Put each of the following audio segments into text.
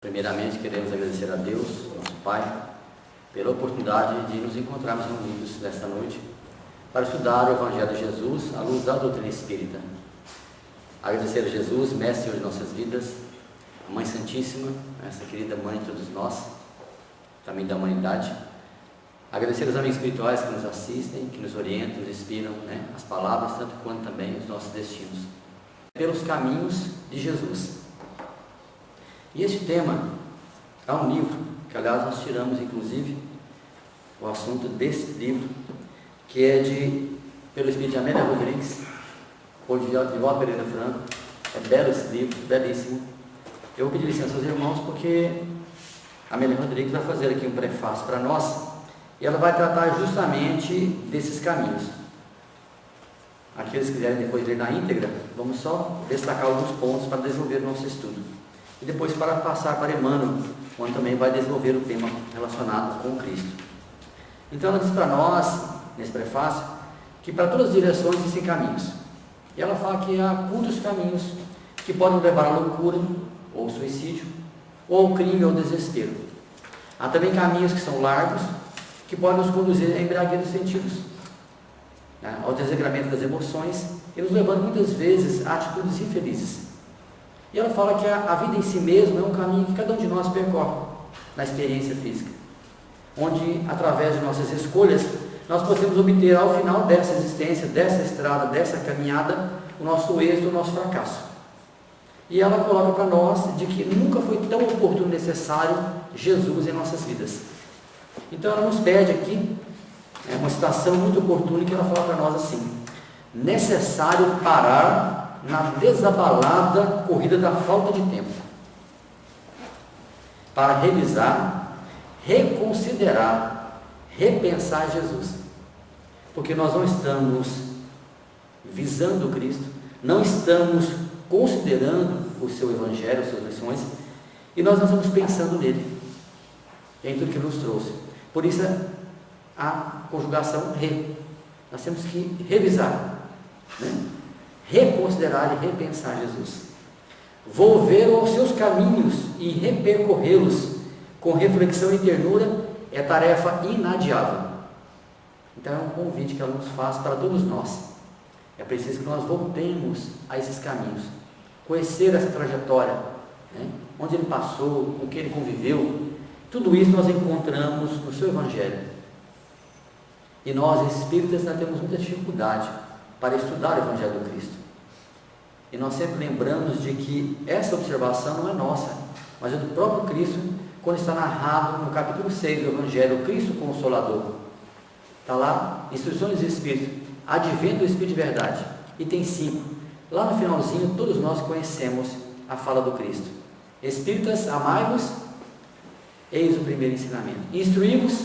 Primeiramente, queremos agradecer a Deus, nosso Pai, pela oportunidade de nos encontrarmos reunidos nesta noite para estudar o Evangelho de Jesus à luz da doutrina espírita. Agradecer a Jesus, Mestre de nossas vidas, a Mãe Santíssima, essa querida Mãe de todos nós, também da humanidade. Agradecer aos amigos espirituais que nos assistem, que nos orientam, nos inspiram, as palavras, tanto quanto também os nossos destinos. Pelos caminhos de Jesus. E este tema é um livro, que aliás nós tiramos inclusive o assunto desse livro, que é pelo Espírito de Amélia Rodrigues, por Divaldo Pereira Franco. É belo esse livro, belíssimo. Eu vou pedir licença aos irmãos, porque a Amélia Rodrigues vai fazer aqui um prefácio para nós, e ela vai tratar justamente desses caminhos. Aqueles que quiserem depois ler na íntegra, vamos só destacar alguns pontos para desenvolver o nosso estudo. E depois para passar para Emmanuel, onde também vai desenvolver o tema relacionado com Cristo. Então ela diz para nós, nesse prefácio, que para todas as direções existem caminhos. E ela fala que há muitos caminhos que podem levar à loucura, ou ao suicídio, ou ao crime ou ao desespero. Há também caminhos que são largos, que podem nos conduzir à embriaguez dos sentidos, ao desregramento das emoções, e nos levando muitas vezes a atitudes infelizes. E ela fala que a vida em si mesma é um caminho que cada um de nós percorre na experiência física, onde, através de nossas escolhas, nós podemos obter ao final dessa existência, dessa estrada, dessa caminhada, o nosso êxito, o nosso fracasso. E ela coloca para nós de que nunca foi tão oportuno e necessário Jesus em nossas vidas. Então ela nos pede aqui, uma citação muito oportuna, que ela fala para nós assim: necessário parar na desabalada corrida da falta de tempo, para revisar, reconsiderar, repensar Jesus, porque nós não estamos visando Cristo, não estamos considerando o seu Evangelho, as suas lições, e nós não estamos pensando nele, em tudo que ele nos trouxe. Por isso a conjugação re, nós temos que revisar, reconsiderar e repensar Jesus, volver aos seus caminhos e repercorrê-los com reflexão e ternura é tarefa inadiável. Então é um convite que ela nos faz para todos nós. É preciso que nós voltemos a esses caminhos, conhecer essa trajetória, onde ele passou, com quem ele conviveu. Tudo isso nós encontramos no seu Evangelho. E nós, espíritas, nós temos muita dificuldade para estudar o Evangelho do Cristo. E nós sempre lembramos de que essa observação não é nossa, mas é do próprio Cristo, quando está narrado no capítulo 6 do Evangelho, o Cristo Consolador. Está lá, Instruções do Espírito, Advento do Espírito de Verdade, item 5. Lá no finalzinho, todos nós conhecemos a fala do Cristo: Espíritas, amai-vos, eis o primeiro ensinamento. Instruí-vos,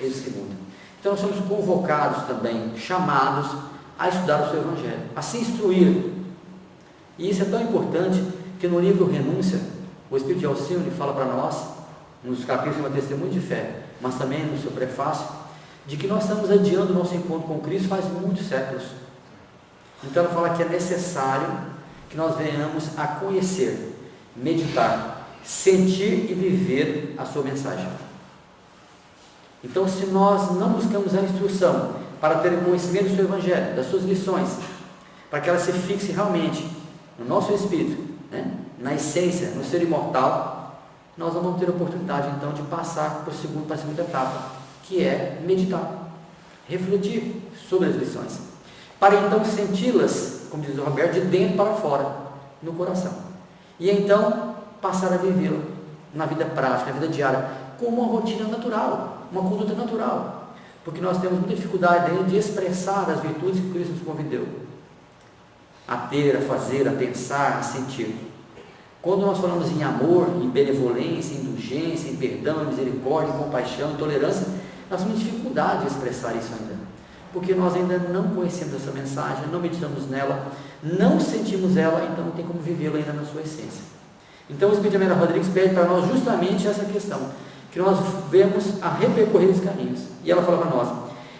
eis o segundo. Então nós somos convocados também, chamados a estudar o seu Evangelho, a se instruir. E isso é tão importante que no livro Renúncia, o Espírito de Alcino fala para nós, nos capítulos de uma testemunho de fé, mas também no seu prefácio, de que nós estamos adiando o nosso encontro com Cristo faz muitos séculos. Então ela fala que é necessário que nós venhamos a conhecer, meditar, sentir e viver a sua mensagem. Então, se nós não buscamos a instrução para ter conhecimento do seu Evangelho, das suas lições, para que ela se fixe realmente no nosso espírito, na essência, no ser imortal, nós não vamos ter a oportunidade então de passar para a segunda etapa, que é meditar, refletir sobre as lições, para então senti-las, como diz o Roberto, de dentro para fora, no coração, e então passar a vivê-lo na vida prática, na vida diária, como uma rotina natural, uma conduta natural, porque nós temos muita dificuldade de expressar as virtudes que Cristo nos convidou a ter, a fazer, a pensar, a sentir. Quando nós falamos em amor, em benevolência, em indulgência, em perdão, em misericórdia, em compaixão, em tolerância, nós temos dificuldade de expressar isso ainda, porque nós ainda não conhecemos essa mensagem, não meditamos nela, não sentimos ela, então não tem como vivê-la ainda na sua essência. Então o Espírito de Amélia Rodrigues pede para nós justamente essa questão, que nós vemos a repercorrer os caminhos. E ela fala para nós: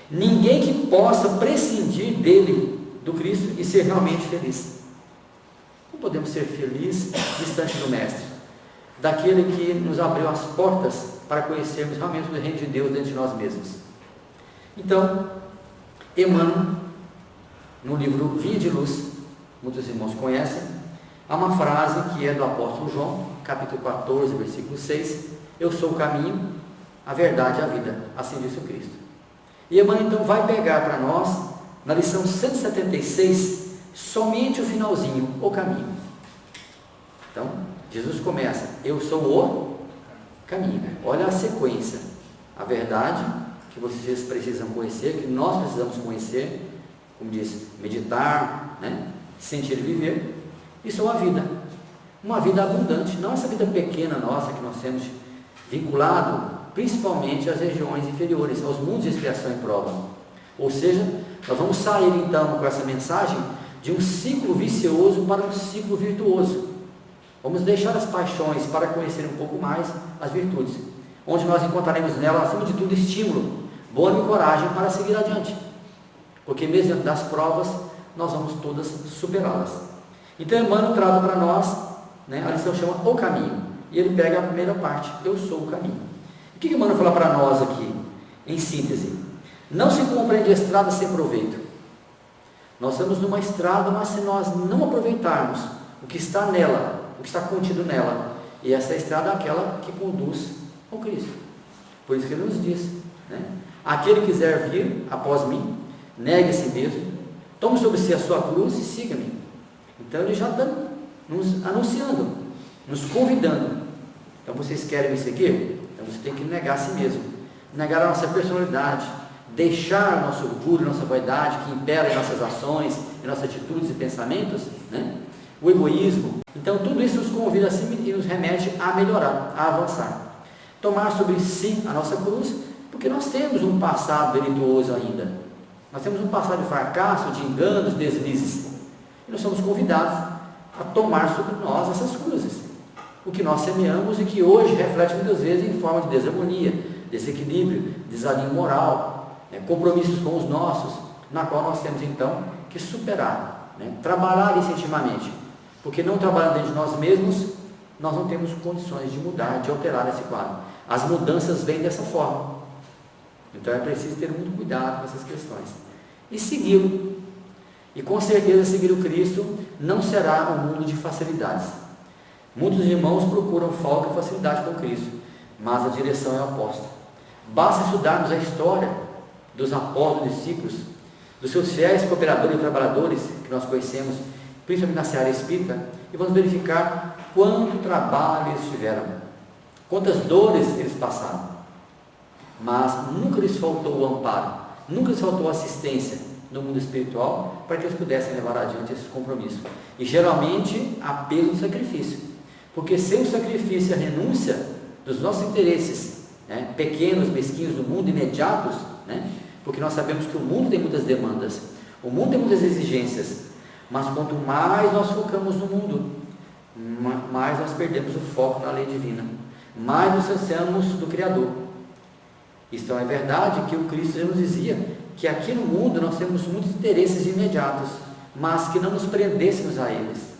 ninguém que possa prescindir dele, do Cristo, e ser realmente feliz. Não podemos ser felizes distante do Mestre. daquele que nos abriu as portas para conhecermos realmente o reino de Deus dentro de nós mesmos. Então, Emmanuel, no livro Via de Luz, muitos irmãos conhecem, há uma frase que é do apóstolo João, capítulo 14, versículo 6, eu sou o caminho, a verdade e a vida, assim disse o Cristo. E Emmanuel então vai pegar para nós, na lição 176, somente o finalzinho, o caminho. Então, Jesus começa, eu sou o caminho. Olha a sequência, a verdade que vocês precisam conhecer, que nós precisamos conhecer, como diz, meditar, sentir e viver, e sou a vida, uma vida abundante, não essa vida pequena nossa que nós temos vinculado principalmente às regiões inferiores, aos mundos de expiação e prova. Ou seja, nós vamos sair então com essa mensagem de um ciclo vicioso para um ciclo virtuoso. Vamos deixar as paixões para conhecer um pouco mais as virtudes, onde nós encontraremos nela, acima de tudo, estímulo, boa e coragem para seguir adiante, porque mesmo dentro das provas, nós vamos todas superá-las. Então, Emmanuel traz para nós, a lição chama O Caminho, e ele pega a primeira parte, eu sou o caminho. O que Emmanuel fala para nós aqui, em síntese? Não se compreende a estrada sem proveito. Nós estamos numa estrada, mas se nós não aproveitarmos o que está nela, o que está contido nela, e essa estrada é aquela que conduz ao Cristo. Por isso que ele nos diz, aquele que quiser vir após mim, negue a si mesmo, tome sobre si a sua cruz e siga-me. Então ele já está nos anunciando, nos convidando. Então vocês querem me seguir? Então você tem que negar a si mesmo, negar a nossa personalidade, deixar o nosso orgulho, nossa vaidade que impera em nossas ações, em nossas atitudes e pensamentos, o egoísmo. Então tudo isso nos convida assim e nos remete a melhorar, a avançar. Tomar sobre si a nossa cruz, porque nós temos um passado delituoso ainda. Nós temos um passado de fracasso, de enganos, deslizes. E nós somos convidados a tomar sobre nós essas cruzes. O que nós semeamos e que hoje reflete muitas vezes em forma de desarmonia, desequilíbrio, desalinho moral, compromissos com os nossos, na qual nós temos então que superar, trabalhar incentivamente. Porque não trabalhando dentro de nós mesmos, nós não temos condições de mudar, de alterar esse quadro. As mudanças vêm dessa forma. Então é preciso ter muito cuidado com essas questões. E segui-lo. E com certeza seguir o Cristo não será um mundo de facilidades. Muitos irmãos procuram folga e facilidade com Cristo, mas a direção é oposta. Basta estudarmos a história dos apóstolos e discípulos, dos seus fiéis cooperadores e trabalhadores que nós conhecemos, principalmente na seara espírita, e vamos verificar quanto trabalho eles tiveram, quantas dores eles passaram, mas nunca lhes faltou o amparo, nunca lhes faltou assistência no mundo espiritual para que eles pudessem levar adiante esse compromisso. E geralmente apelo do sacrifício, porque sem o sacrifício e a renúncia dos nossos interesses, pequenos, mesquinhos do mundo, imediatos, porque nós sabemos que o mundo tem muitas demandas, o mundo tem muitas exigências, mas quanto mais nós focamos no mundo, mais nós perdemos o foco na lei divina, mais nos distanciamos do Criador. Então é verdade que o Cristo já nos dizia que aqui no mundo nós temos muitos interesses imediatos, mas que não nos prendêssemos a eles.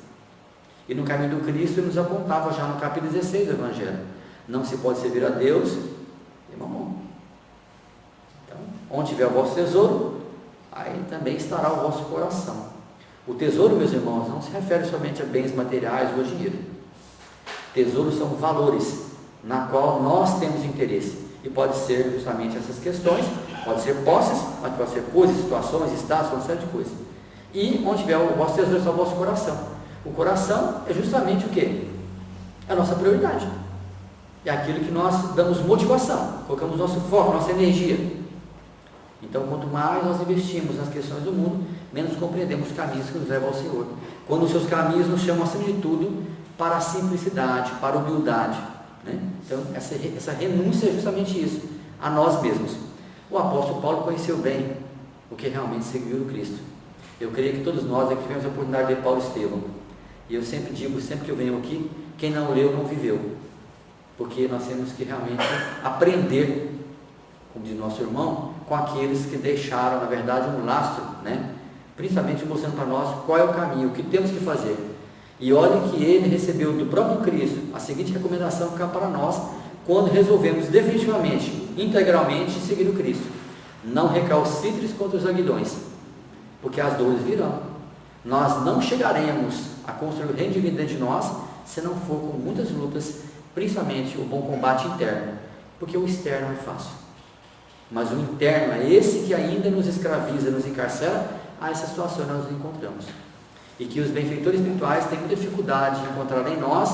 E no caminho do Cristo ele nos apontava já no capítulo 16 do Evangelho: não se pode servir a Deus e mamon. Então, onde tiver o vosso tesouro, aí também estará o vosso coração. O tesouro, meus irmãos, não se refere somente a bens materiais ou a dinheiro. Tesouros são valores na qual nós temos interesse, e pode ser justamente essas questões, pode ser posses, mas pode ser coisas, situações, estados, uma série de coisas. E onde tiver o vosso tesouro está o vosso coração. O coração é justamente o quê? É a nossa prioridade. É aquilo que nós damos motivação, colocamos nosso foco, nossa energia. Então, quanto mais nós investimos nas questões do mundo, menos compreendemos os caminhos que nos levam ao Senhor. Quando os seus caminhos nos chamam, acima de tudo, para a simplicidade, para a humildade. Então, essa renúncia é justamente isso, a nós mesmos. O apóstolo Paulo conheceu bem o que realmente seguiu o Cristo. Eu creio que todos nós aqui tivemos a oportunidade de ler Paulo e Estevão. E eu sempre digo, sempre que eu venho aqui, quem não leu, não viveu. Porque nós temos que realmente aprender, como diz nosso irmão, com aqueles que deixaram, na verdade, um lastro, principalmente mostrando para nós qual é o caminho, o que temos que fazer. E olhe que ele recebeu do próprio Cristo a seguinte recomendação cá para nós, quando resolvemos definitivamente, integralmente, seguir o Cristo: não recalcitres contra os aguilhões, porque as dores virão. Nós não chegaremos a construir o reino divino dentro de nós, se não for com muitas lutas, principalmente o bom combate interno, porque o externo é fácil, mas o interno é esse que ainda nos escraviza, nos encarcera. A essa situação nós nos encontramos, e que os benfeitores espirituais têm muita dificuldade de encontrar em nós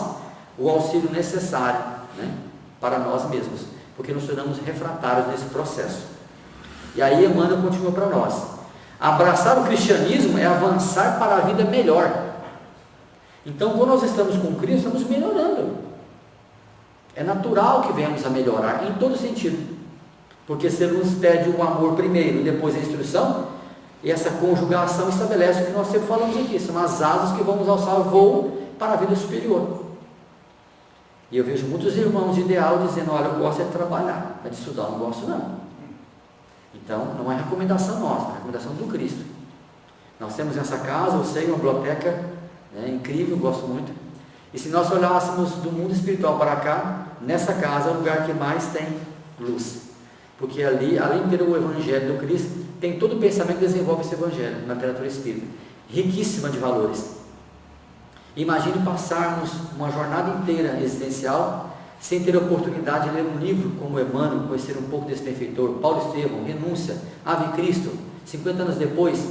o auxílio necessário, né, para nós mesmos, porque nos tornamos refratários nesse processo. E aí Emmanuel continua para nós: abraçar o cristianismo é avançar para a vida melhor. Então, quando nós estamos com Cristo, estamos melhorando. É natural que venhamos a melhorar em todo sentido, porque se Ele nos pede o amor primeiro, depois a instrução, e essa conjugação estabelece o que nós sempre falamos aqui: são as asas que vamos alçar voo para a vida superior. E eu vejo muitos irmãos de ideal dizendo: olha, eu gosto é de trabalhar, mas de estudar eu não gosto não. Então, não é recomendação nossa, é recomendação do Cristo. Nós temos nessa casa, eu sei, uma biblioteca, né, incrível, gosto muito. E se nós olhássemos do mundo espiritual para cá, nessa casa é o lugar que mais tem luz. Porque ali, além de ter o Evangelho do Cristo, tem todo o pensamento que desenvolve esse Evangelho na literatura espírita, riquíssima de valores. Imagine passarmos uma jornada inteira existencial sem ter a oportunidade de ler um livro como Emmanuel, conhecer um pouco desse benfeitor, Paulo Estevão, Renúncia, Ave Cristo, 50 anos depois.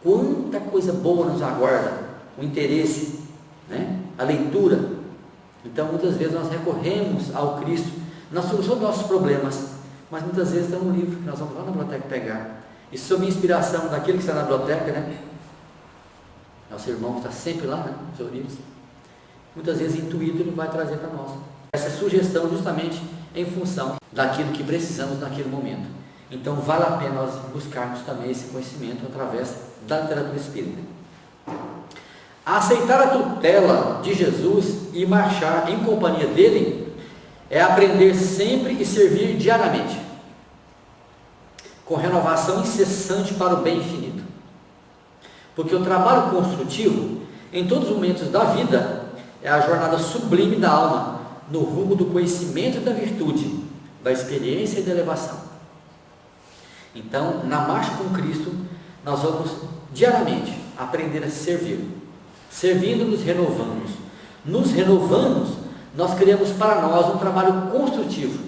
Quanta coisa boa nos aguarda, o interesse, né? A leitura. Então, muitas vezes nós recorremos ao Cristo na solução dos nossos problemas, mas muitas vezes tem um livro que nós vamos lá na biblioteca pegar, e sob a inspiração daquele que está na biblioteca, né? Nosso irmão está sempre lá, né? Os seus livros, muitas vezes intuído, ele vai trazer para nós essa sugestão justamente em função daquilo que precisamos naquele momento. Então vale a pena nós buscarmos também esse conhecimento através da literatura espírita. Aceitar a tutela de Jesus e marchar em companhia dele é aprender sempre e servir diariamente, com renovação incessante para o bem infinito. Porque o trabalho construtivo, em todos os momentos da vida, é a jornada sublime da alma, no rumo do conhecimento e da virtude, da experiência e da elevação. Então, na marcha com Cristo, nós vamos diariamente aprender a servir. Servindo, nos renovamos. Nos renovamos, nós criamos para nós um trabalho construtivo,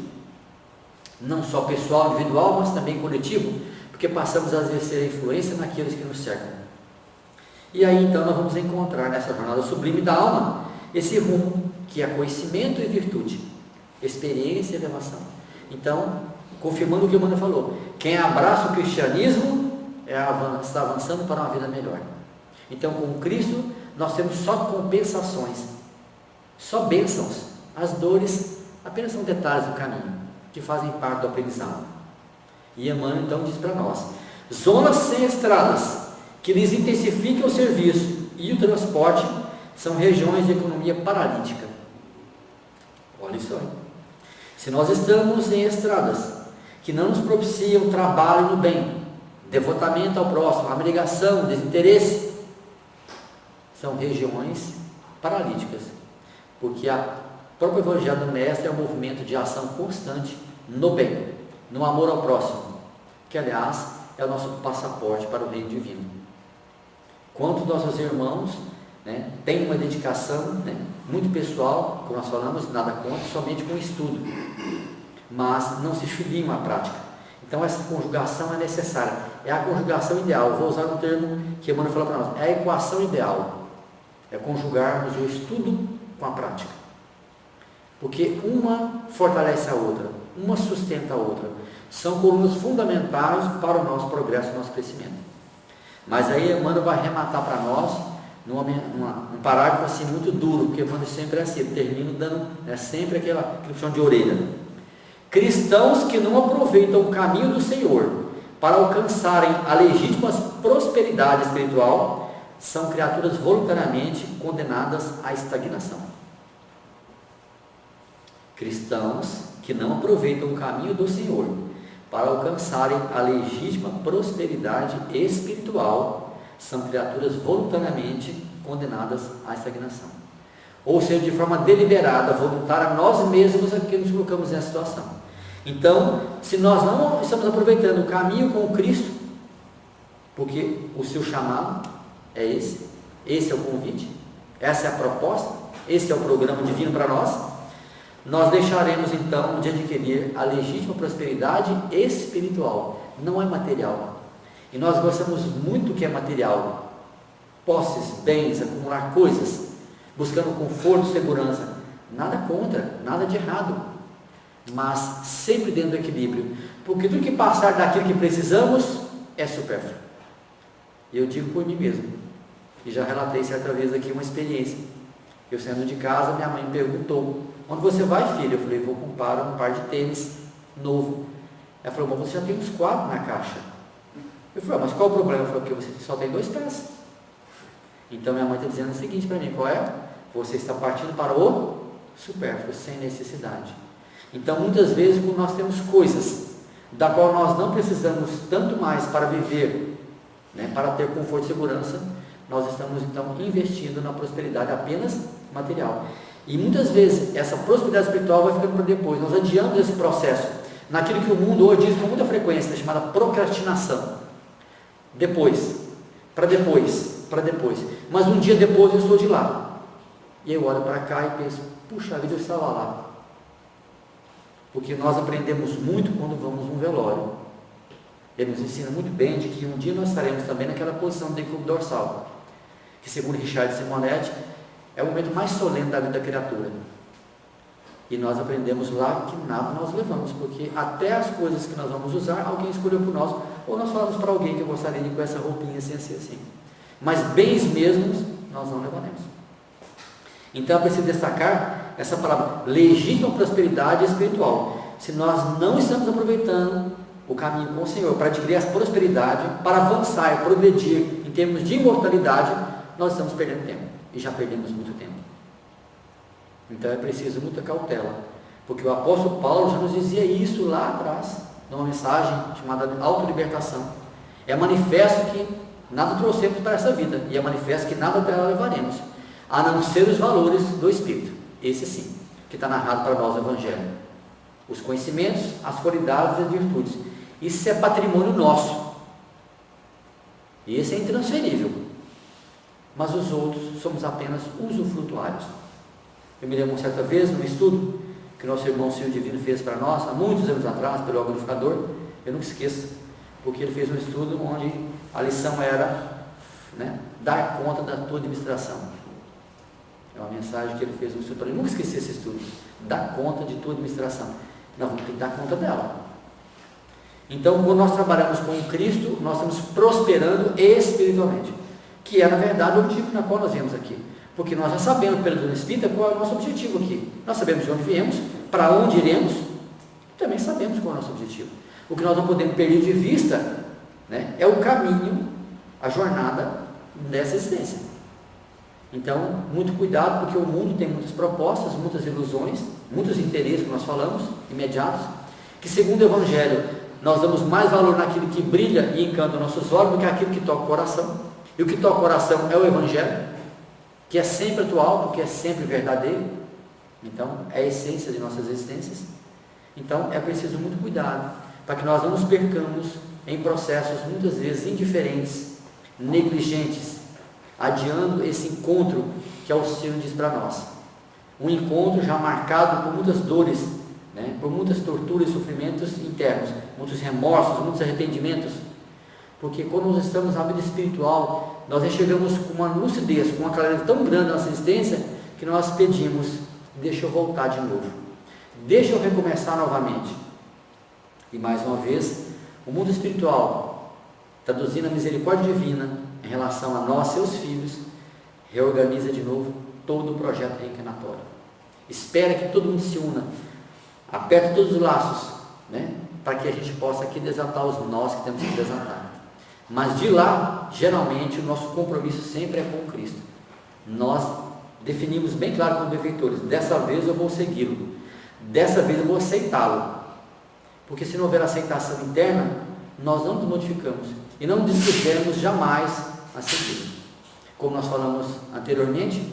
não só pessoal, individual, mas também coletivo, porque passamos a exercer a influência naqueles que nos cercam. E aí então nós vamos encontrar nessa jornada sublime da alma esse rumo que é conhecimento e virtude, experiência e elevação. Então, confirmando o que o Emmanuel falou, quem abraça o cristianismo está avançando para uma vida melhor. Então, com Cristo nós temos só compensações, só bênçãos. As dores apenas são detalhes do caminho, que fazem parte do aprendizado. E Emmanuel então diz para nós: zonas sem estradas, que lhes intensifiquem o serviço e o transporte, são regiões de economia paralítica. Olha isso aí. Se nós estamos em estradas que não nos propiciam trabalho no bem, devotamento ao próximo, abnegação, desinteresse, são regiões paralíticas, porque o próprio Evangelho do Mestre é um movimento de ação constante no bem, no amor ao próximo, que aliás é o nosso passaporte para o reino divino. Quantos nossos irmãos, né, têm uma dedicação, né, muito pessoal, como nós falamos, nada contra, somente com estudo, mas não se filiam à prática. Então essa conjugação é necessária, é a conjugação ideal. Vou usar um termo que Emmanuel falou para nós: é a equação ideal, é conjugarmos o estudo com a prática, porque uma fortalece a outra, uma sustenta a outra, são colunas fundamentais para o nosso progresso, o nosso crescimento. Mas aí Emmanuel vai arrematar para nós um parágrafo assim muito duro, porque Emmanuel sempre é assim, termina dando sempre aquela chão de orelha. Cristãos que não aproveitam o caminho do Senhor para alcançarem a legítima prosperidade espiritual são criaturas voluntariamente condenadas à estagnação. Cristãos que não aproveitam o caminho do Senhor para alcançarem a legítima prosperidade espiritual são criaturas voluntariamente condenadas à estagnação. Ou seja, de forma deliberada, voluntária, nós mesmos é que nos colocamos nessa situação. Então, se nós não estamos aproveitando o caminho com o Cristo, porque o seu chamado é esse é o convite, essa é a proposta, esse é o programa divino para nós deixaremos então de adquirir a legítima prosperidade espiritual, não é material. E nós gostamos muito do que é material, posses, bens, acumular coisas, buscando conforto, segurança, nada contra, nada de errado, mas sempre dentro do equilíbrio, porque tudo que passar daquilo que precisamos é supérfluo. E eu digo por mim mesmo, e já relatei certa vez aqui uma experiência. Eu saindo de casa, minha mãe me perguntou: onde você vai, filho? Eu falei: vou comprar um par de tênis novo. Ela falou: mas você já tem uns 4 na caixa. Eu falei: mas qual o problema? Ela falou: porque você só tem 2 pés. Então minha mãe está dizendo o seguinte para mim: qual é? Você está partindo para o supérfluo, sem necessidade. Então muitas vezes, quando nós temos coisas da qual nós não precisamos tanto mais para viver, para ter conforto e segurança, nós estamos então investindo na prosperidade apenas material. E muitas vezes essa prosperidade espiritual vai ficando para depois. Nós adiamos esse processo naquilo que o mundo hoje diz com muita frequência, chamada procrastinação. Para depois. Mas um dia depois eu estou de lá. E eu olho para cá e penso: puxa vida, eu estava lá. Porque nós aprendemos muito quando vamos num velório. Ele nos ensina muito bem de que um dia nós estaremos também naquela posição do decúbito dorsal, que segundo Richard Simonetti é o momento mais solene da vida da criatura. E nós aprendemos lá que nada nós levamos, porque até as coisas que nós vamos usar, alguém escolheu por nós, ou nós falamos para alguém que eu gostaria de ir com essa roupinha sem ser assim. Mas bens mesmos nós não levaremos. Então é preciso destacar essa palavra, legítima prosperidade espiritual. Se nós não estamos aproveitando o caminho com o Senhor para adquirir essa prosperidade, para avançar e progredir em termos de imortalidade, nós estamos perdendo tempo, e já perdemos muito tempo. Então é preciso muita cautela, porque o apóstolo Paulo já nos dizia isso lá atrás, numa mensagem chamada autolibertação. É manifesto que nada trouxemos para essa vida, e é manifesto que nada dela levaremos, a não ser os valores do Espírito, esse sim, que está narrado para nós no Evangelho. Os conhecimentos, as qualidades e as virtudes. Isso é patrimônio nosso. E esse é intransferível. Mas os outros somos apenas usufrutuários. Eu me lembro certa vez, num estudo que nosso irmão Senhor Divino fez para nós, há muitos anos atrás, pelo Agonificador, eu nunca esqueço, porque ele fez um estudo onde a lição era dar conta da tua administração. É uma mensagem que ele fez no estudo, eu nunca esqueci esse estudo. Dar conta de tua administração. Nós vamos ter que dar conta dela. Então, quando nós trabalhamos com Cristo, nós estamos prosperando espiritualmente, que é, na verdade, o objetivo na qual nós viemos aqui. Porque nós já sabemos, pelo Doutrina Espírita, qual é o nosso objetivo aqui. Nós sabemos de onde viemos, para onde iremos, e também sabemos qual é o nosso objetivo. O que nós não podemos perder de vista é o caminho, a jornada dessa existência. Então, muito cuidado, porque o mundo tem muitas propostas, muitas ilusões, muitos interesses, que nós falamos, imediatos, que segundo o Evangelho, nós damos mais valor naquilo que brilha e encanta nossos olhos do que aquilo que toca o coração. E o que toca o coração é o Evangelho, que é sempre atual, porque é sempre verdadeiro. Então, é a essência de nossas existências. Então, é preciso muito cuidado, para que nós não nos percamos em processos, muitas vezes, indiferentes, negligentes, adiando esse encontro que o Senhor diz para nós. Um encontro já marcado por muitas dores, por muitas torturas e sofrimentos internos, muitos remorsos, muitos arrependimentos, porque quando nós estamos na vida espiritual, nós enxergamos com uma lucidez, com uma clareza tão grande na nossa existência, que nós pedimos: deixa eu voltar de novo, deixa eu recomeçar novamente. E mais uma vez, o mundo espiritual, traduzindo a misericórdia divina em relação a nós, seus filhos, reorganiza de novo todo o projeto reencarnatório. Espera que todo mundo se una, aperte todos os laços, para que a gente possa aqui desatar os nós que temos que desatar. Mas de lá, geralmente, o nosso compromisso sempre é com Cristo. Nós definimos bem claro como benfeitores: dessa vez eu vou segui-lo, dessa vez eu vou aceitá-lo, porque se não houver aceitação interna, nós não nos modificamos e não nos dispusermos jamais a seguir. como nós falamos anteriormente,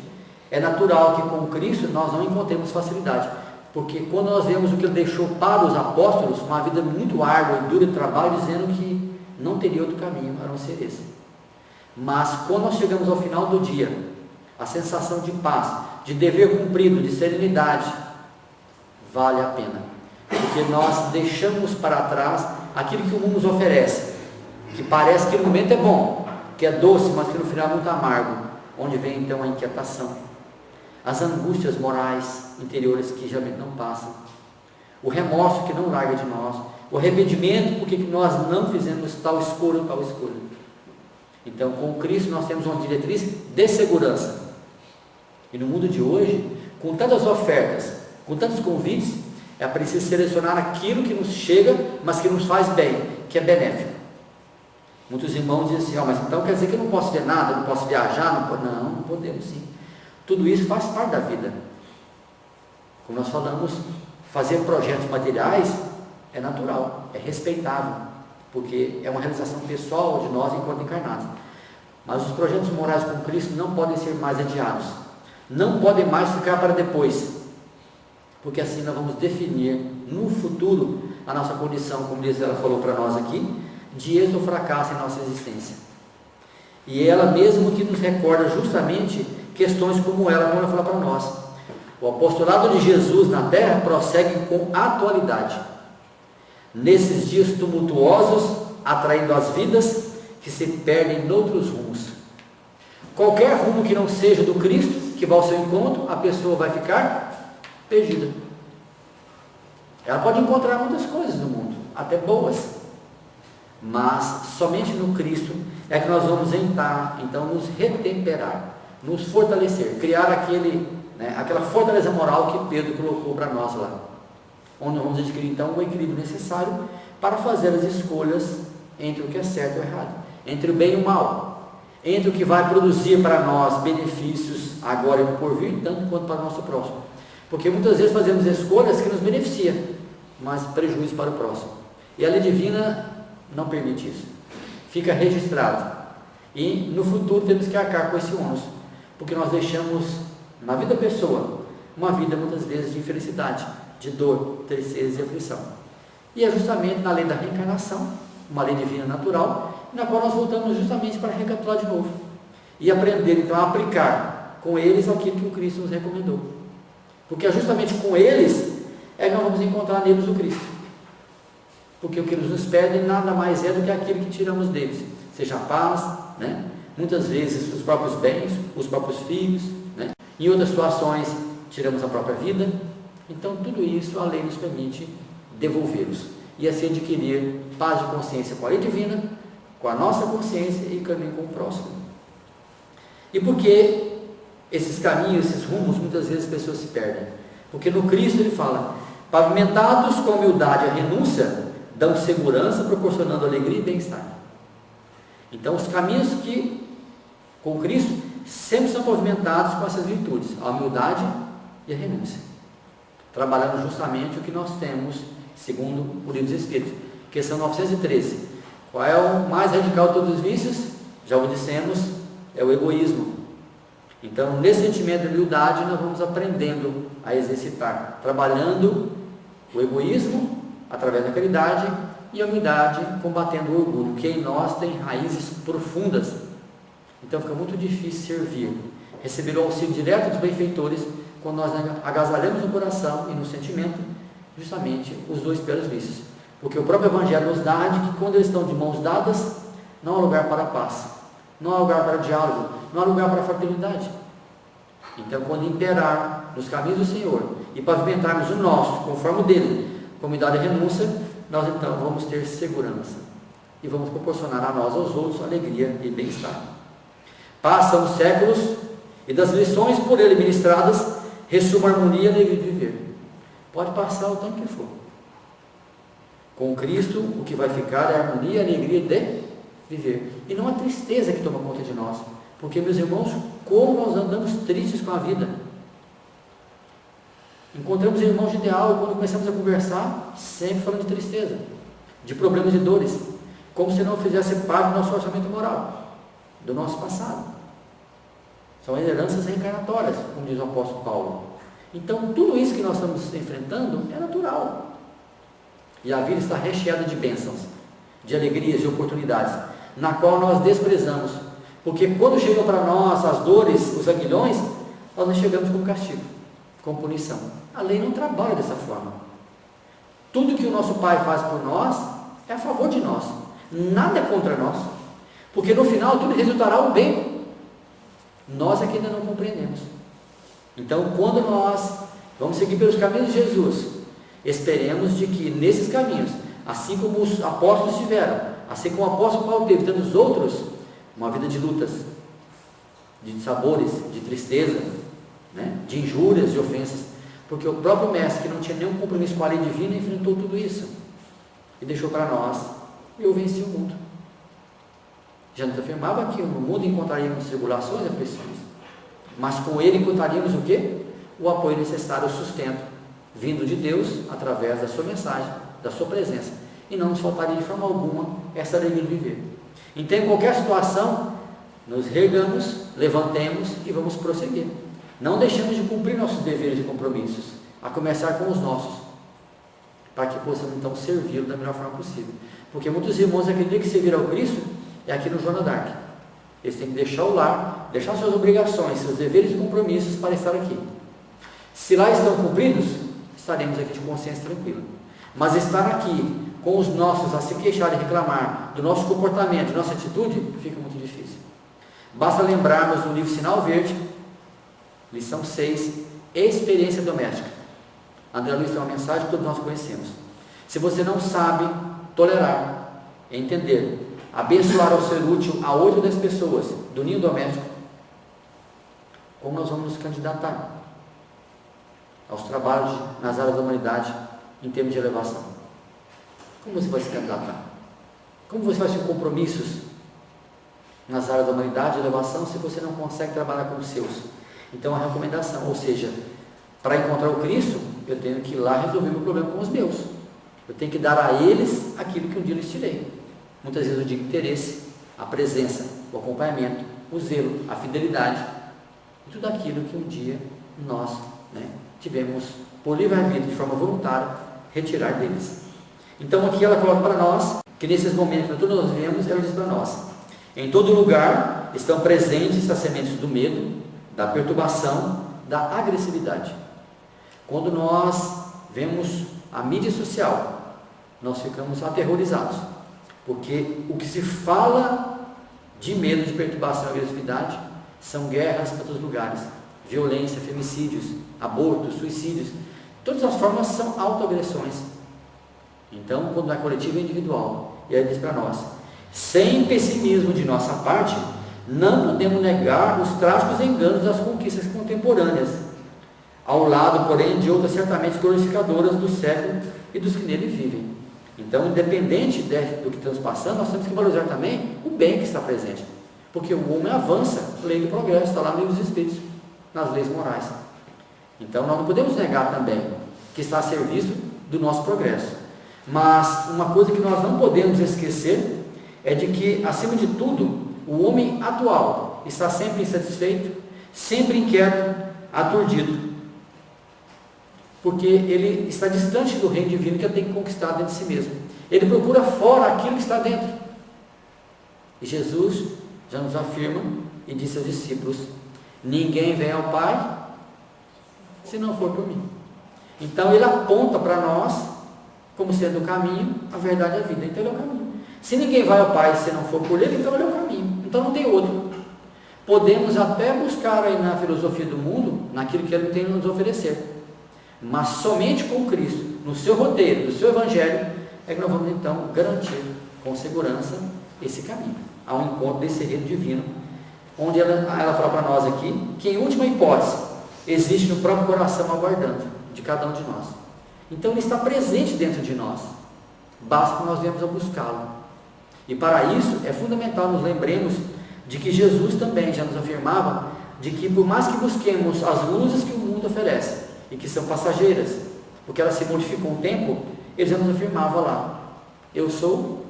é natural que com Cristo nós não encontremos facilidade, porque quando nós vemos o que Ele deixou para os apóstolos, uma vida muito árdua e dura de trabalho, dizendo que não teria outro caminho a não ser esse. Mas quando nós chegamos ao final do dia, a sensação de paz, de dever cumprido, de serenidade, vale a pena, porque nós deixamos para trás aquilo que o mundo nos oferece, que parece que no momento é bom, que é doce, mas que no final é muito amargo, onde vem então a inquietação, as angústias morais interiores que geralmente não passam, o remorso que não larga de nós, o arrependimento porque nós não fizemos tal escolha ou tal escolha. Então, com Cristo nós temos uma diretriz de segurança. E no mundo de hoje, com tantas ofertas, com tantos convites, é preciso selecionar aquilo que nos chega, mas que nos faz bem, que é benéfico. Muitos irmãos dizem assim, mas então quer dizer que eu não posso ver nada, não posso viajar? Não podemos sim. Tudo isso faz parte da vida. Como nós falamos, fazer projetos materiais é natural, é respeitável, porque é uma realização pessoal de nós enquanto encarnados. Mas os projetos morais com Cristo não podem ser mais adiados, não podem mais ficar para depois, porque assim nós vamos definir no futuro a nossa condição, como ela falou para nós aqui, de êxito ou fracasso em nossa existência. E ela mesmo que nos recorda justamente questões como ela fala para nós. O apostolado de Jesus na terra prossegue com atualidade, nesses dias tumultuosos, atraindo as vidas que se perdem em outros rumos. Qualquer rumo que não seja do Cristo, que vá ao seu encontro, a pessoa vai ficar perdida. Ela pode encontrar muitas coisas no mundo, até boas, mas somente no Cristo é que nós vamos entrar, então nos retemperar, nos fortalecer, criar aquela fortaleza moral que Pedro colocou para nós lá, onde nós vamos adquirir então o equilíbrio necessário para fazer as escolhas entre o que é certo e o errado, entre o bem e o mal, entre o que vai produzir para nós benefícios agora e no porvir, tanto quanto para o nosso próximo, porque muitas vezes fazemos escolhas que nos beneficiam, mas prejuízo para o próximo, e a lei divina não permite isso, fica registrado, e no futuro temos que arcar com esse ônus, porque nós deixamos na vida da pessoa uma vida muitas vezes de infelicidade, de dor, tristeza e aflição, e é justamente na lei da reencarnação, uma lei divina natural, na qual nós voltamos justamente para recapitular de novo, e aprender então a aplicar com eles aquilo que o Cristo nos recomendou, porque é justamente com eles é que nós vamos encontrar neles o Cristo, porque o que eles nos pedem nada mais é do que aquilo que tiramos deles, seja a paz, muitas vezes os próprios bens, os próprios filhos, em outras situações tiramos a própria vida. Então tudo isso a lei nos permite devolvê-los, e assim adquirir paz de consciência com a lei divina, com a nossa consciência e caminho com o próximo. E por que esses caminhos, esses rumos, muitas vezes as pessoas se perdem? Porque no Cristo ele fala, pavimentados com humildade e a renúncia, dão segurança, proporcionando alegria e bem-estar. Então os caminhos que com Cristo sempre são pavimentados com essas virtudes, a humildade e a renúncia, trabalhando justamente o que nós temos segundo o Livro dos Espíritos, questão 913. Qual é o mais radical de todos os vícios? Já o dissemos, é o egoísmo. Então nesse sentimento de humildade nós vamos aprendendo a exercitar, trabalhando o egoísmo através da caridade, e a humildade combatendo o orgulho, que em nós tem raízes profundas. Então fica muito difícil servir, receber o auxílio direto dos benfeitores, quando nós agasalhamos no coração e no sentimento justamente os dois piores vícios, porque o próprio Evangelho nos dá de que quando eles estão de mãos dadas, não há lugar para a paz, não há lugar para o diálogo, não há lugar para a fraternidade. Então quando imperar nos caminhos do Senhor e pavimentarmos o nosso conforme o dele, com humildade e renúncia, nós então vamos ter segurança e vamos proporcionar a nós aos outros alegria e bem-estar. Passam os séculos e das lições por ele ministradas ressuma a harmonia e a alegria de viver. Pode passar o tempo que for. Com Cristo o que vai ficar é a harmonia e a alegria de viver, e não a tristeza que toma conta de nós, porque meus irmãos, como nós andamos tristes com a vida. Encontramos irmãos de ideal e quando começamos a conversar, sempre falando de tristeza, de problemas e dores, como se não fizesse parte do nosso orçamento moral, do nosso passado. São heranças reencarnatórias, como diz o apóstolo Paulo. Então, tudo isso que nós estamos enfrentando é natural. E a vida está recheada de bênçãos, de alegrias, de oportunidades, na qual nós desprezamos. Porque quando chegam para nós as dores, os aguilhões, nós enxergamos como castigo, como punição. A lei não trabalha dessa forma. Tudo que o nosso Pai faz por nós é a favor de nós. Nada é contra nós. Porque no final tudo resultará o bem. Nós é que ainda não compreendemos. Então, quando nós vamos seguir pelos caminhos de Jesus, esperemos de que nesses caminhos, assim como os apóstolos tiveram, assim como o apóstolo Paulo teve, tantos outros, uma vida de lutas, de sabores, de tristeza, né? De injúrias, de ofensas, porque o próprio mestre, que não tinha nenhum compromisso com a lei divina, enfrentou tudo isso e deixou para nós: eu venci o mundo. Já nos afirmava que no mundo encontraríamos tribulações e aflições, mas com ele encontraríamos o quê? O apoio necessário, o sustento, vindo de Deus, através da sua mensagem, da sua presença, e não nos faltaria de forma alguma essa alegria de viver. Então, em qualquer situação, nos reergamos, levantemos e vamos prosseguir. Não deixemos de cumprir nossos deveres e compromissos, a começar com os nossos, para que possamos então servi-lo da melhor forma possível. Porque muitos irmãos acreditam que servir ao Cristo é aqui no Joana d'Arc. Eles têm que deixar o lar, deixar suas obrigações, seus deveres e compromissos para estar aqui. Se lá estão cumpridos, estaremos aqui de consciência tranquila. Mas estar aqui com os nossos a se queixar e reclamar do nosso comportamento, nossa atitude, fica muito difícil. Basta lembrarmos do livro Sinal Verde, lição 6, experiência doméstica. André Luiz tem uma mensagem que todos nós conhecemos. Se você não sabe tolerar, entender, abençoar ou ser útil a 8 das pessoas do ninho doméstico, como nós vamos nos candidatar aos trabalhos nas áreas da humanidade em termos de elevação? Como você vai se candidatar? Como você vai ter compromissos nas áreas da humanidade e elevação se você não consegue trabalhar com os seus? Então, a recomendação, ou seja, para encontrar o Cristo, eu tenho que ir lá resolver meu problema com os meus. Eu tenho que dar a eles aquilo que um dia lhes tirei. Muitas vezes eu digo interesse, a presença, o acompanhamento, o zelo, a fidelidade, e tudo aquilo que um dia nós tivemos, por livre-arbítrio, de forma voluntária, retirar deles. Então aqui ela coloca para nós, que nesses momentos que todos nós vemos, ela diz para nós: em todo lugar estão presentes as sementes do medo, da perturbação, da agressividade. Quando nós vemos a mídia social, nós ficamos aterrorizados, porque o que se fala de medo, de perturbação e agressividade são guerras para todos os lugares, violência, femicídios, abortos, suicídios, todas as formas são autoagressões. Então, quando é coletivo, é individual. E aí diz para nós: sem pessimismo de nossa parte, não podemos negar os trágicos enganos das conquistas contemporâneas, ao lado, porém, de outras certamente glorificadoras do século e dos que nele vivem. Então, independente do que estamos passando, nós temos que valorizar também o bem que está presente, porque o homem avança, lei do progresso, está lá no livro dos Espíritos, nas leis morais. Então, nós não podemos negar também que está a serviço do nosso progresso. Mas uma coisa que nós não podemos esquecer é de que, acima de tudo, o homem atual está sempre insatisfeito, sempre inquieto, aturdido, porque ele está distante do reino divino que ele tem que conquistar dentro de si mesmo. Ele procura fora aquilo que está dentro. E Jesus já nos afirma e disse aos discípulos: ninguém vem ao Pai se não for por mim. Então ele aponta para nós como sendo o caminho, a verdade e a vida. Então ele é o caminho. Se ninguém vai ao Pai se não for por ele, então ele é o caminho. Então não tem outro. Podemos até buscar aí na filosofia do mundo, naquilo que ele tem a nos oferecer, mas somente com Cristo, no seu roteiro, no seu evangelho, é que nós vamos então garantir com segurança esse caminho, ao encontro desse reino divino, onde ela fala para nós aqui, que em última hipótese, existe no próprio coração aguardando de cada um de nós. Então ele está presente dentro de nós, basta que nós venhamos a buscá-lo. E para isso é fundamental nos lembremos de que Jesus também já nos afirmava de que por mais que busquemos as luzes que o mundo oferece, e que são passageiras, porque elas se modificam com o tempo, ele já nos afirmava lá: eu sou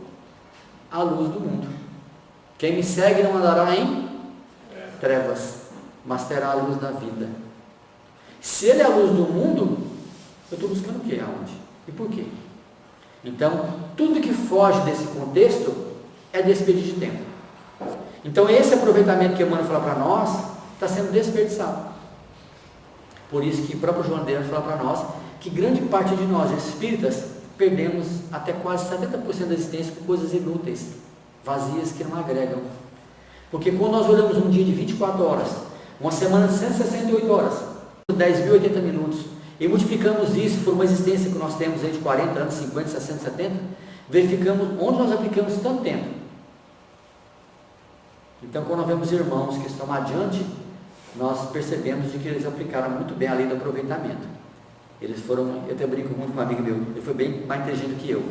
a luz do mundo, quem me segue não andará em trevas, mas terá a luz da vida. Se ele é a luz do mundo, eu estou buscando o quê? Aonde? E por quê? Então, tudo que foge desse contexto é desperdício de tempo. Então, esse aproveitamento que Emmanuel fala para nós, está sendo desperdiçado. Por isso que o próprio João de Deus fala para nós, que grande parte de nós, espíritas, perdemos até quase 70% da existência por coisas inúteis, vazias, que não agregam. Porque quando nós olhamos um dia de 24 horas, uma semana de 168 horas, 10.080 minutos, e multiplicamos isso por uma existência que nós temos aí de 40 anos, 50, 60, 70, verificamos onde nós aplicamos tanto tempo. Então, quando nós vemos irmãos que estão adiante, nós percebemos de que eles aplicaram muito bem a lei do aproveitamento. Eles foram, eu até brinco muito com um amigo meu, ele foi bem mais inteligente do que eu,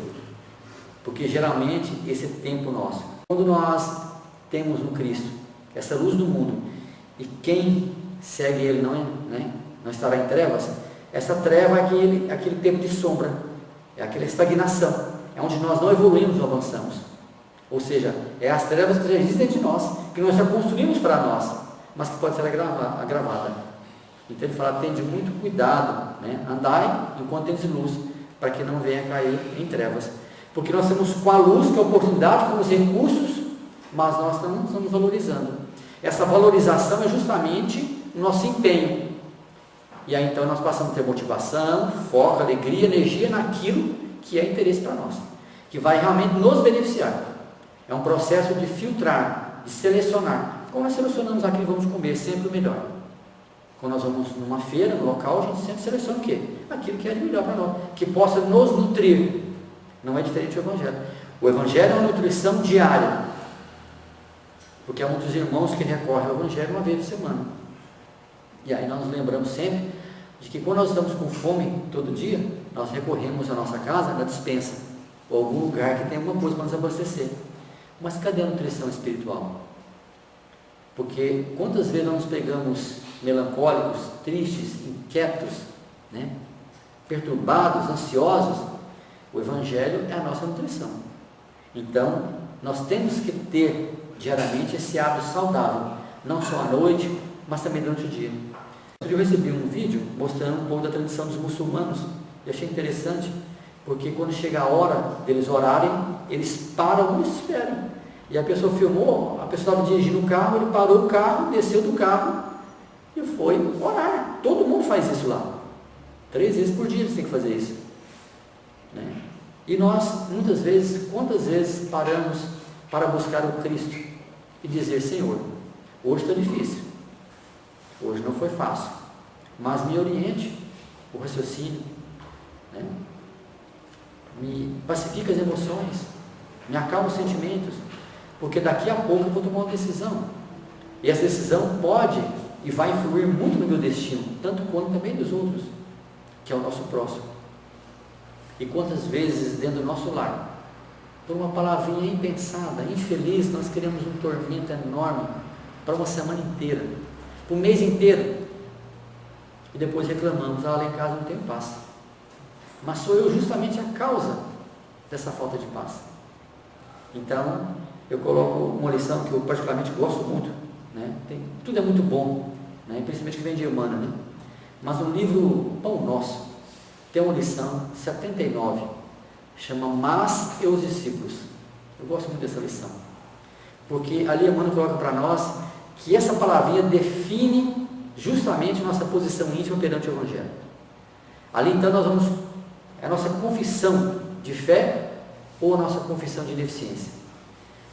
porque geralmente esse tempo nosso, quando nós temos no Cristo essa luz do mundo, e quem segue ele não estará em trevas, essa treva é aquele tempo de sombra, é aquela estagnação, é onde nós não evoluímos, não avançamos. Ou seja, é as trevas que já existem de nós, que nós já construímos para nós, mas que pode ser agravada. Então ele fala, tende muito cuidado, andai enquanto tendes luz, para que não venha cair em trevas. Porque nós temos com a luz, que é a oportunidade, com os recursos, mas nós não estamos valorizando. Essa valorização é justamente o nosso empenho. E aí então nós passamos a ter motivação, foco, alegria, energia naquilo que é interesse para nós, que vai realmente nos beneficiar. É um processo de filtrar, de selecionar. Como nós selecionamos aquilo que vamos comer, sempre o melhor. Quando nós vamos numa feira, no local, a gente sempre seleciona o quê? Aquilo que é de melhor para nós, que possa nos nutrir. Não é diferente do Evangelho. O Evangelho é uma nutrição diária, porque há muitos irmãos que recorrem ao Evangelho uma vez por semana. E aí nós nos lembramos sempre de que quando nós estamos com fome todo dia, nós recorremos à nossa casa, na despensa, ou algum lugar que tem alguma coisa para nos abastecer. Mas cadê a nutrição espiritual? Porque quantas vezes nós nos pegamos melancólicos, tristes, inquietos, perturbados, ansiosos? O Evangelho é a nossa nutrição. Então, nós temos que ter diariamente esse hábito saudável, não só à noite, mas também durante o dia. Eu recebi um vídeo mostrando um pouco da tradição dos muçulmanos. Eu achei interessante, porque quando chega a hora deles orarem, eles param e esperam. E a pessoa filmou, a pessoa estava dirigindo o carro, ele parou o carro, desceu do carro e foi orar. Todo mundo faz isso lá. 3 vezes por dia eles têm que fazer isso. E nós, muitas vezes, quantas vezes paramos para buscar o Cristo e dizer, Senhor, hoje está difícil, hoje não foi fácil, mas me oriente o raciocínio, me pacifica as emoções, me acalma os sentimentos, porque daqui a pouco eu vou tomar uma decisão, e essa decisão pode e vai influir muito no meu destino, tanto quanto também dos outros, que é o nosso próximo. E quantas vezes dentro do nosso lar, por uma palavrinha impensada, infeliz, nós queremos um tormento enorme para uma semana inteira, para um mês inteiro, e depois reclamamos, lá em casa não tem paz, mas sou eu justamente a causa dessa falta de paz. Então eu coloco uma lição que eu particularmente gosto muito, tudo é muito bom, principalmente que vem de Emmanuel, mas no livro Pão Nosso tem uma lição 79, chama Mas e os Discípulos. Eu gosto muito dessa lição, porque ali Emmanuel coloca para nós que essa palavrinha define justamente nossa posição íntima perante o Evangelho. Ali então nós vamos, é a nossa confissão de fé ou a nossa confissão de deficiência.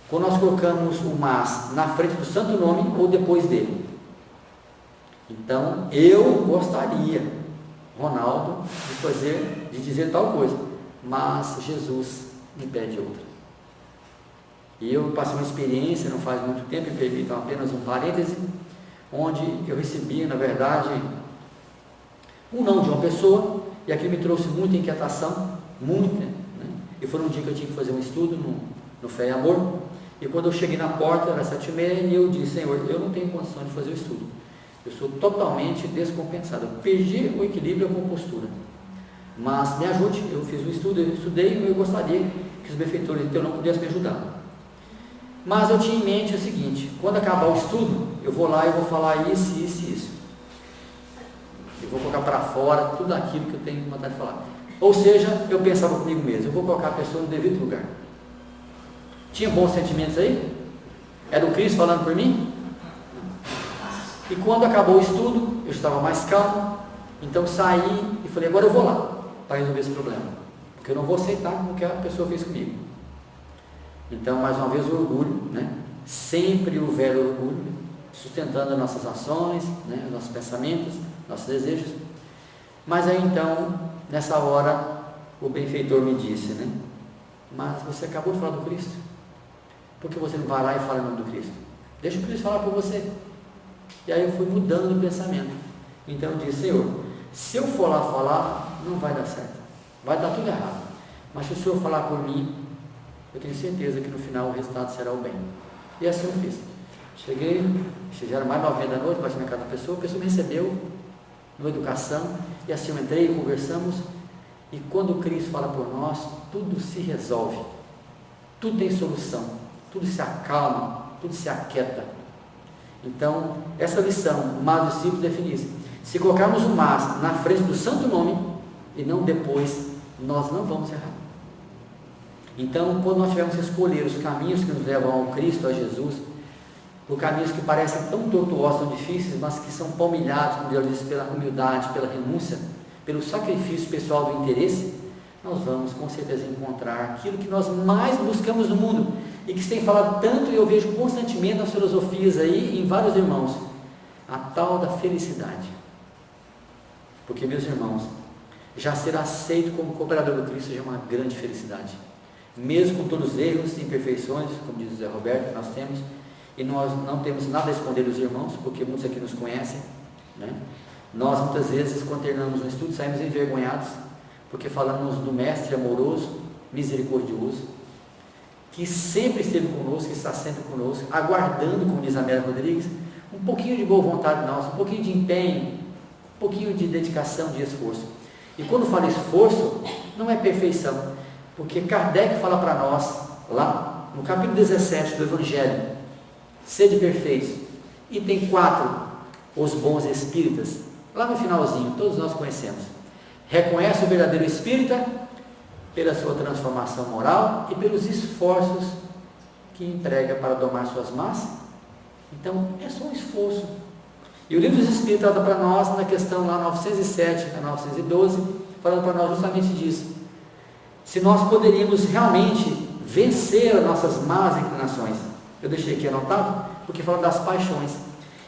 Quando nós colocamos o mas na frente do santo nome ou depois dele. Então, eu gostaria, Ronaldo, de dizer tal coisa, mas Jesus me pede outra. E eu passei uma experiência, não faz muito tempo, me permitam apenas um parêntese, onde eu recebi, na verdade, um não de uma pessoa, e aquilo me trouxe muita inquietação, muita, e foi um dia que eu tinha que fazer um estudo no Fé e Amor, e quando eu cheguei na porta, era 7h30, e eu disse, Senhor, eu não tenho condição de fazer o estudo, eu sou totalmente descompensado, eu perdi o equilíbrio e a compostura, mas me ajude, eu fiz o estudo, eu estudei, e eu gostaria que os benfeitores então não pudessem me ajudar. Mas eu tinha em mente o seguinte, quando acabar o estudo, eu vou lá e vou falar isso, isso e isso. Eu vou colocar para fora tudo aquilo que eu tenho vontade de falar. Ou seja, eu pensava comigo mesmo, eu vou colocar a pessoa no devido lugar. Tinha bons sentimentos aí? Era o Cristo falando por mim? E quando acabou o estudo, eu estava mais calmo, então saí e falei, agora eu vou lá para resolver esse problema, porque eu não vou aceitar o que a pessoa fez comigo. Então, mais uma vez, o orgulho, né? Sempre o velho orgulho, sustentando as nossas ações, né? Os nossos pensamentos, nossos desejos. Mas aí então, nessa hora, o benfeitor me disse, né? Mas você acabou de falar do Cristo, por que você não vai lá e fala em nome do Cristo? Deixa o Cristo falar por você. E aí eu fui mudando de pensamento. Então eu disse, Senhor, se eu for lá falar, não vai dar certo, vai dar tudo errado. Mas se o Senhor falar por mim, eu tenho certeza que no final o resultado será o bem. E assim eu fiz. Cheguei, já era mais 9h da noite, bati na casa da pessoa, a pessoa me recebeu na educação, e assim eu entrei, conversamos, e quando o Cristo fala por nós, tudo se resolve, tudo tem solução, tudo se acalma, tudo se aquieta. Então, essa lição, mas discípulos definisse, se colocarmos o mas na frente do santo nome, e não depois, nós não vamos errar. Então, quando nós tivermos que escolher os caminhos que nos levam ao Cristo, a Jesus, por caminhos que parecem tão tortuosos, tão difíceis, mas que são palmilhados, como Deus diz, pela humildade, pela renúncia, pelo sacrifício pessoal do interesse, nós vamos com certeza encontrar aquilo que nós mais buscamos no mundo, e que se tem falado tanto, e eu vejo constantemente nas filosofias aí, em vários irmãos, a tal da felicidade. Porque, meus irmãos, já ser aceito como cooperador do Cristo já é uma grande felicidade. Mesmo com todos os erros e imperfeições, como diz o Zé Roberto, que nós temos, e nós não temos nada a esconder dos irmãos, porque muitos aqui nos conhecem, né? Nós muitas vezes, quando terminamos um estudo, saímos envergonhados, porque falamos do Mestre amoroso, misericordioso, que sempre esteve conosco, que está sempre conosco, aguardando, como diz a Amélia Rodrigues, um pouquinho de boa vontade nossa, um pouquinho de empenho, um pouquinho de dedicação, de esforço. E quando fala esforço, não é perfeição, porque Kardec fala para nós, lá no capítulo 17 do Evangelho, sede perfeitos, item 4, os bons espíritas, lá no finalzinho, todos nós conhecemos, reconhece o verdadeiro espírita pela sua transformação moral e pelos esforços que emprega para domar suas massas. Então, é só um esforço. E o Livro dos Espíritos trata para nós, na questão lá 907 a 912, falando para nós justamente disso. Se nós poderíamos realmente vencer as nossas más inclinações. Eu deixei aqui anotado, porque fala das paixões.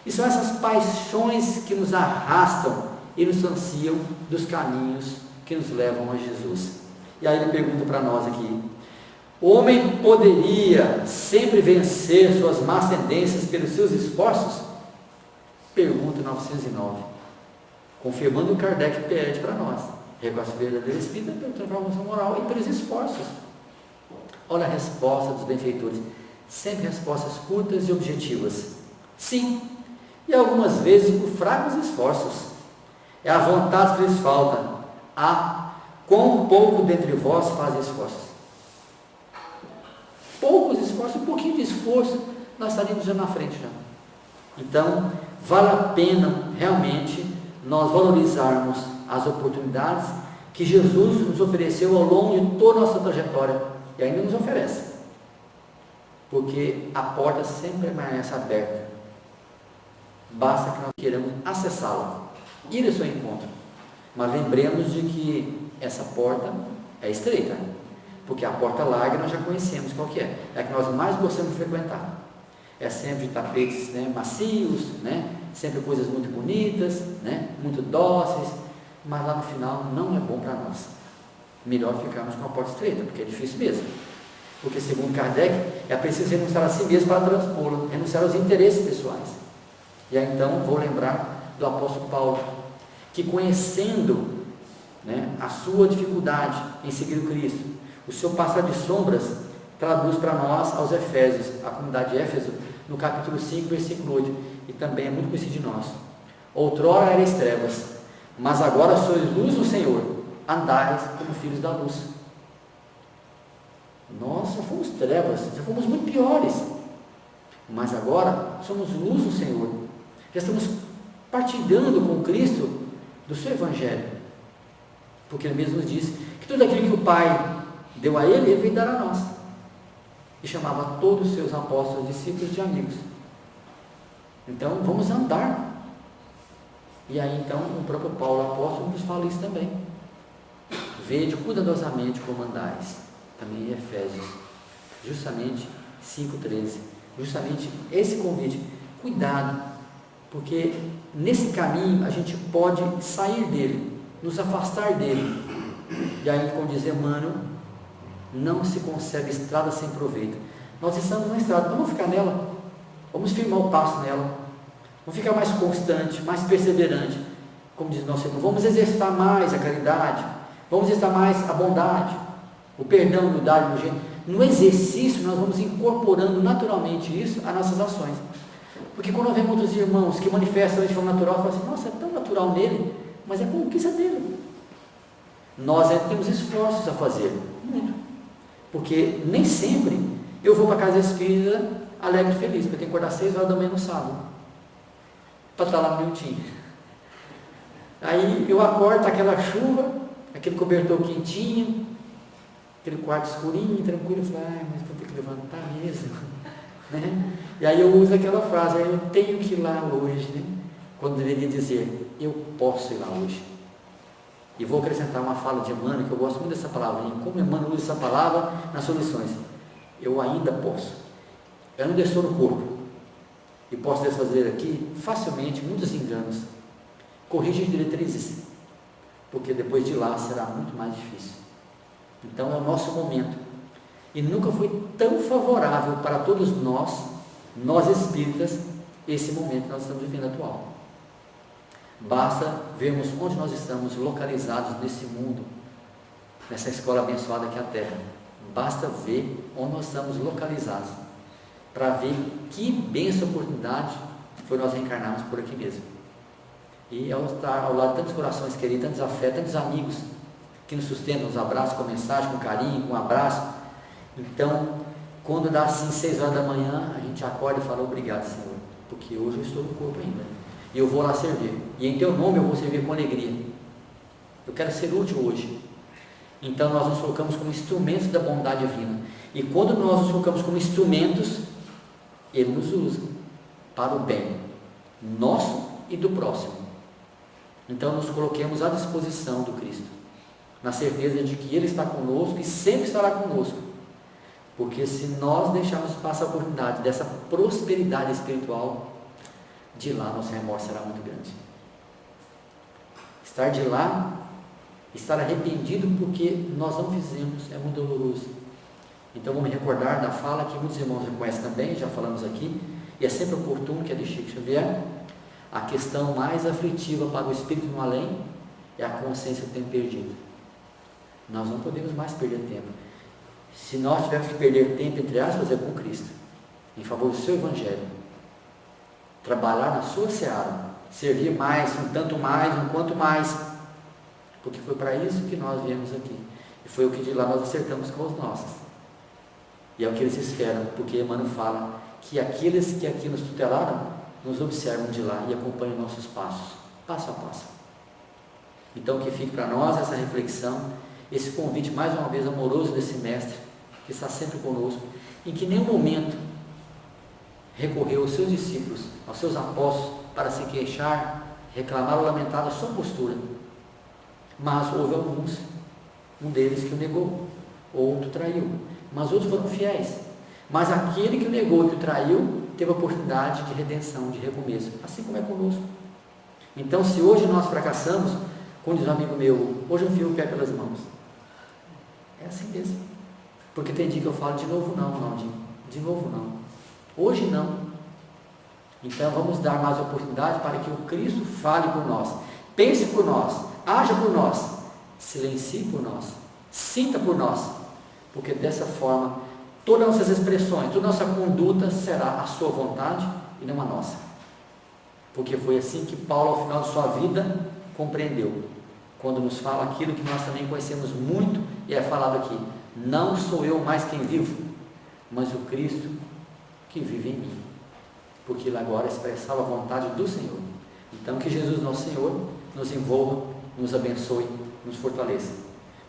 E são essas paixões que nos arrastam e nos ansiam dos caminhos que nos levam a Jesus. E aí ele pergunta para nós aqui, o homem poderia sempre vencer suas más tendências pelos seus esforços? Pergunta 909, confirmando o Kardec pede para nós, reconhece o verdadeiro espírito pela transformação moral e pelos esforços. Olha a resposta dos benfeitores, sempre respostas curtas e objetivas. Sim, e algumas vezes por fracos esforços. É a vontade que lhes falta. Quão pouco dentre vós faz esforços. Poucos esforços, um pouquinho de esforço, nós estaríamos já na frente já. Então, vale a pena realmente nós valorizarmos as oportunidades que Jesus nos ofereceu ao longo de toda a nossa trajetória, e ainda nos oferece, porque a porta sempre permanece aberta, basta que nós queiramos acessá-la, ir ao seu encontro, mas lembremos de que essa porta é estreita, porque a porta larga nós já conhecemos qual que é a que nós mais gostamos de frequentar, é sempre de tapetes, né, macios, né, sempre coisas muito bonitas, né, muito dóceis, mas lá no final não é bom para nós. Melhor ficarmos com a porta estreita, porque é difícil mesmo. Porque segundo Kardec, é preciso renunciar a si mesmo para transpô-lo, renunciar aos interesses pessoais. E aí então vou lembrar do apóstolo Paulo, que conhecendo, né, a sua dificuldade em seguir o Cristo, o seu passar de sombras, traduz para nós aos Efésios, a comunidade de Éfeso, no capítulo 5, versículo 8, e também é muito conhecido de nós. Outrora erais trevas, mas agora sois luz no Senhor, andais como filhos da luz. Nós já fomos trevas, já fomos muito piores. mas agora somos luz do Senhor. Já estamos partilhando com Cristo do seu Evangelho, porque Ele mesmo nos disse que tudo aquilo que o Pai deu a Ele, Ele veio dar a nós, e chamava todos os seus apóstolos, discípulos de amigos. Então vamos andar. E aí então o próprio Paulo apóstolo nos fala isso também: vede cuidadosamente como andais, também em Efésios, justamente 5,13, justamente esse convite. Cuidado, porque nesse caminho a gente pode sair dele, nos afastar dele, e aí, como diz Emmanuel, não se consegue estrada sem proveito. Nós estamos na estrada, vamos ficar nela, vamos firmar o passo nela, vamos ficar mais constante, mais perseverante, como diz nosso irmão, vamos exercitar mais a caridade, vamos exercitar mais a bondade, o perdão, a humildade, no jeito. No exercício nós vamos incorporando naturalmente isso às nossas ações, porque quando vemos outros irmãos que manifestam de forma natural, fala assim, nossa, é tão natural nele, mas é conquista dele. Nós temos esforços a fazer, muito, porque nem sempre eu vou para a casa espírita alegre e feliz, porque eu tenho que acordar 6 horas da manhã no sábado, para estar lá no minutinho. Aí eu acordo, tá aquela chuva, aquele cobertor quentinho, aquele quarto escurinho, tranquilo, eu falo, mas vou ter que levantar mesmo, né? E aí eu uso aquela frase, eu tenho que ir lá hoje, né? Quando deveria dizer, eu posso ir lá hoje. E vou acrescentar uma fala de Emmanuel, que eu gosto muito dessa palavra, e como Emmanuel usa essa palavra nas suas lições: eu ainda posso, eu ainda estou no corpo, e posso desfazer aqui facilmente muitos enganos, corrigir diretrizes, porque depois de lá será muito mais difícil. Então é o nosso momento, e nunca foi tão favorável para todos nós espíritas, esse momento que nós estamos vivendo atual. Basta vermos onde nós estamos localizados nesse mundo, nessa escola abençoada que é a Terra. Basta ver onde nós estamos localizados, para ver que bênção, oportunidade foi nós reencarnarmos por aqui mesmo. E ao estar ao lado de tantos corações queridos, tantos afetos, tantos amigos que nos sustentam, nos abraçam com mensagem, com carinho, com abraço. Então, quando dá assim 6 horas da manhã, a gente acorda e fala, obrigado, Senhor, porque hoje eu estou no corpo ainda, e eu vou lá servir, e em teu nome eu vou servir com alegria, eu quero ser útil hoje. Então nós nos colocamos como instrumentos da bondade divina, e quando nós nos colocamos como instrumentos, Ele nos usa para o bem nosso e do próximo. Então nos coloquemos à disposição do Cristo, na certeza de que Ele está conosco e sempre estará conosco, porque se nós deixarmos passar a oportunidade dessa prosperidade espiritual, de lá nosso remorso será muito grande. Estar de lá, estar arrependido porque nós não fizemos, é muito doloroso. Então vamos recordar da fala que muitos irmãos já conhecem também, já falamos aqui, e é sempre oportuno, que é de Chico Xavier: a questão mais aflitiva para o espírito no além é a consciência do tempo perdido. Nós não podemos mais perder tempo. Se nós tivermos que perder tempo, entre aspas, é com Cristo, em favor do seu Evangelho, trabalhar na sua seara, servir mais, um tanto mais, um quanto mais, porque foi para isso que nós viemos aqui, e foi o que de lá nós acertamos com os nossos, e é o que eles esperam, porque Emmanuel fala que aqueles que aqui nos tutelaram, nos observam de lá e acompanham nossos passos, passo a passo. Então que fique para nós essa reflexão, esse convite mais uma vez amoroso desse mestre, que está sempre conosco, em que em nenhum momento recorreu aos seus discípulos, aos seus apóstolos, para se queixar, reclamar ou lamentar a sua postura, mas houve alguns, um deles que o negou, outro traiu, mas outros foram fiéis. Mas aquele que o negou e que o traiu, teve a oportunidade de redenção, de recomeço, assim como é conosco. Então, se hoje nós fracassamos, como diz um amigo meu, hoje eu enfio o pé pelas mãos. É assim mesmo. Porque tem dia que eu falo, de novo não, Ronaldinho, de novo não. Hoje não. Então vamos dar mais oportunidade para que o Cristo fale por nós, pense por nós, haja por nós, silencie por nós, sinta por nós, porque dessa forma todas as nossas expressões, toda a nossa conduta será a sua vontade e não a nossa. Porque foi assim que Paulo, ao final de sua vida, compreendeu, quando nos fala aquilo que nós também conhecemos muito e é falado aqui: não sou eu mais quem vivo, mas o Cristo que vive em mim. porque ele agora expressava a vontade do Senhor. Então que Jesus, nosso Senhor, nos envolva, nos abençoe, nos fortaleça,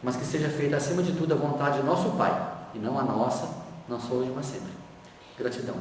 mas que seja feita acima de tudo a vontade do nosso Pai, e não a nossa, não só hoje, mas sempre. Gratidão.